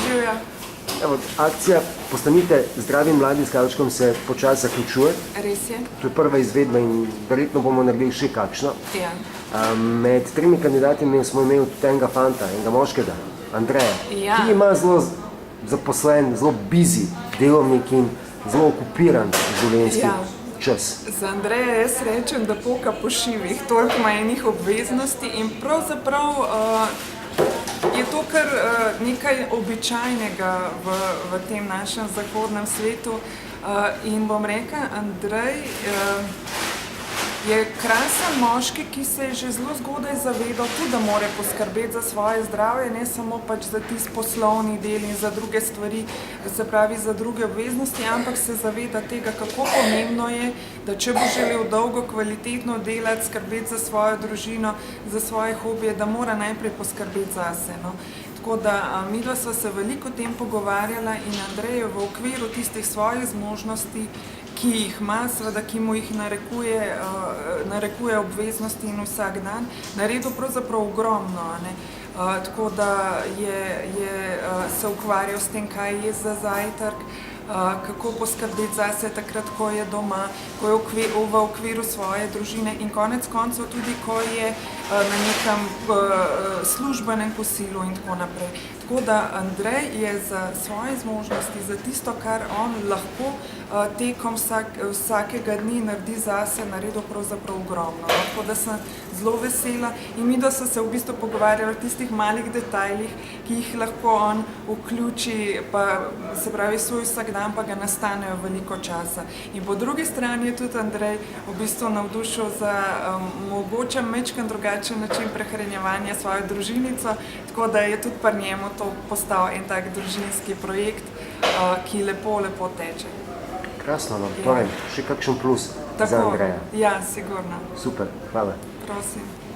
Živja. Evo, akcija Ostanite, zdravi, mladi s Kalčkom se počasi zaključuje. Res je. To je prva izvedba in verjetno bomo naredili še kakšno. Ja. Med 3 kandidati smo imeli tudi enega fanta, enega moškega, Andreja, Ja. ki ima zelo zaposlen, zelo busy delovnik in zelo okupiran življenjski čas. Za Andreja jaz rečem, da poka po šivih, toliko ima enih obveznosti in pravzaprav je to kar nekaj običajnega v tem našem zahodnem svetu. In bom rekla, Andrej je krasen moški, ki se je že zelo zgodaj zavedal tudi, da mora poskrbeti za svoje zdravje, ne samo pač za tisti poslovni del in za druge stvari, se pravi za druge obveznosti, ampak se zaveda tega, kako pomembno je, da če bo želel dolgo kvalitetno delati, skrbeti za svojo družino, za svoje hobije, da mora najprej poskrbeti zase. No. Tako da midva sva se veliko o tem pogovarjala in Andrej je v okviru tistih svojih zmožnosti, ki jih ima, seveda, ki mu jih narekuje obveznosti in vsak dan, naredil pravzaprav ogromno. Tako da je se ukvarjal s tem, kaj je za zajtrk, kako poskrbeti zase takrat, ko je doma, ko je v okviru svoje družine in konec koncev tudi, ko je na nekem službenem kosilu in tako naprej. Tako da Andrej je za svoje zmožnosti, za tisto, kar on lahko tekom vsakega dni naredi zase, naredil pravzaprav ogromno. Tako da sem zelo vesela in midva sva se v bistvu pogovarjala o tistih malih detajlih, ki jih lahko on vključi, pa se pravi svoj vsak dan, pa ga nastanejo veliko časa. In po drugi strani je tudi Andrej v bistvu navdušil za mogoče majčkeno drugačen način prehranjevanja svojo družinico, tako da je tudi pri njemu to postal en tak družinski projekt, ki lepo teče. Krasno, no, torej, še kakšen plus za Andreja. Ja, sigurno. Super, hvala. Prosim.